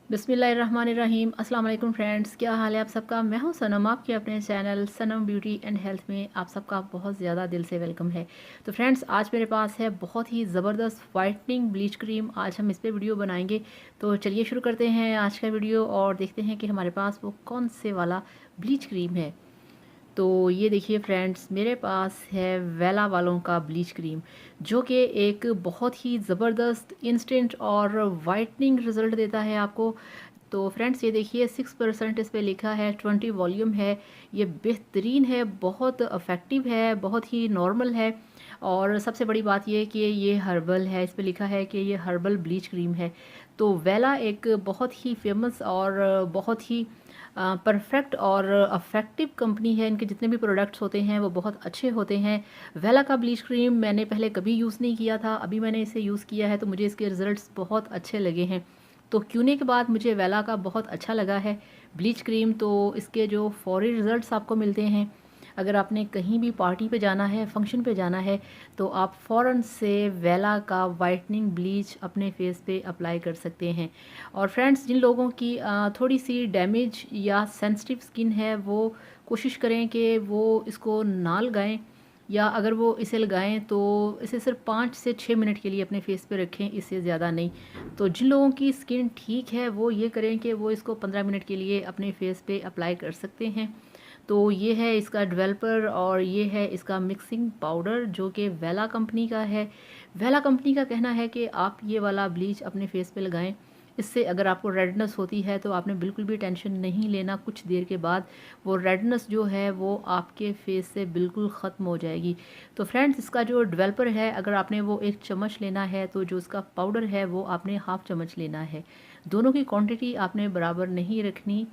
बिस्मिल्लाहिर्रहमानिर्रहीम। अस्सलाम वालेकुम फ्रेंड्स, क्या हाल है आप सबका। मैं हूं सनम, आपके अपने channel Sanam beauty and health में आप सबका बहुत ज़्यादा दिल से वेलकम है। तो फ्रेंड्स, आज मेरे पास है बहुत ही ज़बरदस्त वाइटनिंग ब्लीच क्रीम। आज हम इस पर वीडियो बनाएंगे। तो चलिए शुरू करते हैं आज का वीडियो और देखते हैं कि हमारे पास वो कौन से वाला ब्लीच क्रीम है। तो ये देखिए फ्रेंड्स, मेरे पास है वेला वालों का ब्लीच क्रीम, जो कि एक बहुत ही ज़बरदस्त इंस्टेंट और वाइटनिंग रिज़ल्ट देता है आपको। तो फ्रेंड्स, ये देखिए 6% इस पे लिखा है, 20 वॉल्यूम है। ये बेहतरीन है, बहुत इफ़ेक्टिव है, बहुत ही नॉर्मल है। और सबसे बड़ी बात ये कि ये हर्बल है, इस पे लिखा है कि ये हर्बल ब्लीच क्रीम है। तो वेला एक बहुत ही फेमस और बहुत ही परफेक्ट और अफेक्टिव कंपनी है। इनके जितने भी प्रोडक्ट्स होते हैं वो बहुत अच्छे होते हैं। वेला का ब्लीच क्रीम मैंने पहले कभी यूज़ नहीं किया था, अभी मैंने इसे यूज़ किया है तो मुझे इसके रिज़ल्ट्स बहुत अच्छे लगे हैं। तो क्यूने के बाद मुझे वेला का बहुत अच्छा लगा है ब्लीच क्रीम। तो इसके जो फौरी रिज़ल्ट्स आपको मिलते हैं, अगर आपने कहीं भी पार्टी पे जाना है, फंक्शन पे जाना है, तो आप फ़ौरन से वेला का वाइटनिंग ब्लीच अपने फेस पे अप्लाई कर सकते हैं। और फ्रेंड्स, जिन लोगों की थोड़ी सी डैमेज या सेंसिटिव स्किन है, वो कोशिश करें कि वो इसको ना लगाएं, या अगर वो इसे लगाएं तो इसे सिर्फ 5 से 6 मिनट के लिए अपने फेस पे रखें, इससे ज़्यादा नहीं। तो जिन लोगों की स्किन ठीक है वो ये करें कि वो इसको 15 मिनट के लिए अपने फेस पे अप्लाई कर सकते हैं। तो ये है इसका डेवलपर और ये है इसका मिक्सिंग पाउडर, जो कि वेला कंपनी का है। वेला कंपनी का कहना है कि आप ये वाला ब्लीच अपने फेस पे लगाएं, इससे अगर आपको रेडनेस होती है तो आपने बिल्कुल भी टेंशन नहीं लेना, कुछ देर के बाद वो रेडनेस जो है वो आपके फेस से बिल्कुल ख़त्म हो जाएगी। तो फ्रेंड्स, इसका जो डेवलपर है, अगर आपने वो 1 चम्मच लेना है तो जो इसका पाउडर है वो आपने हाफ़ चम्मच लेना है। दोनों की क्वांटिटी आपने बराबर नहीं रखनी।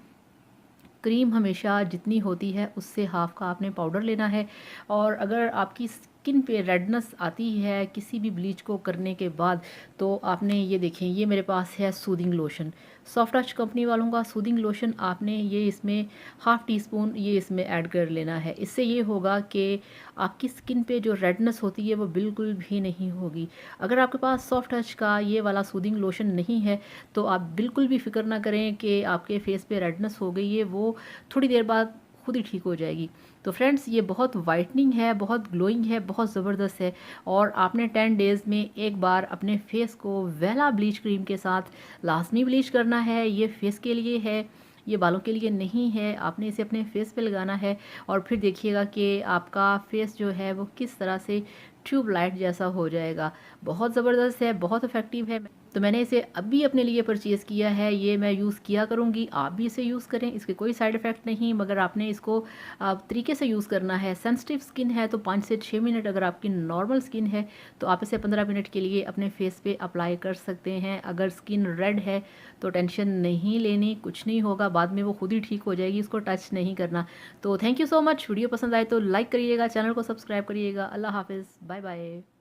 क्रीम हमेशा जितनी होती है उससे हाफ़ का आपने पाउडर लेना है। और अगर आपकी स्किन पे रेडनेस आती है किसी भी ब्लीच को करने के बाद, तो आपने ये देखें, ये मेरे पास है soothing lotion, soft touch company वालों का सूदिंग लोशन। आपने ये इसमें हाफ़ टी स्पून ये इसमें ऐड कर लेना है। इससे ये होगा कि आपकी स्किन पे जो रेडनेस होती है वो बिल्कुल भी नहीं होगी। अगर आपके पास सॉफ्ट टच का ये वाला सूदिंग लोशन नहीं है तो आप बिल्कुल भी फ़िक्र ना करें कि आपके फेस पे रेडनेस हो गई है, वो थोड़ी देर बाद खुद ही ठीक हो जाएगी। तो फ्रेंड्स, ये बहुत वाइटनिंग है, बहुत ग्लोइंग है, बहुत ज़बरदस्त है। और आपने 10 डेज़ में एक बार अपने फेस को वेला ब्लीच क्रीम के साथ लाजमी ब्लीच करना है। ये फेस के लिए है, ये बालों के लिए नहीं है। आपने इसे अपने फेस पे लगाना है और फिर देखिएगा कि आपका फेस जो है वो किस तरह से ट्यूबलाइट जैसा हो जाएगा। बहुत ज़बरदस्त है, बहुत इफ़ेक्टिव है। तो मैंने इसे अभी अपने लिए परचेज़ किया है, ये मैं यूज़ किया करूँगी, आप भी इसे यूज़ करें। इसके कोई साइड इफ़ेक्ट नहीं, मगर आपने इसको तरीके से यूज़ करना है। सेंसिटिव स्किन है तो 5 से 6 मिनट, अगर आपकी नॉर्मल स्किन है तो आप इसे 15 मिनट के लिए अपने फेस पे अप्लाई कर सकते हैं। अगर स्किन रेड है तो टेंशन नहीं लेनी, कुछ नहीं होगा, बाद में वो खुद ही ठीक हो जाएगी, इसको टच नहीं करना। तो thank you so much. Video पसंद आए तो लाइक करिएगा, चैनल को सब्सक्राइब करिएगा। अल्लाह हाफिज़, बाय बाय।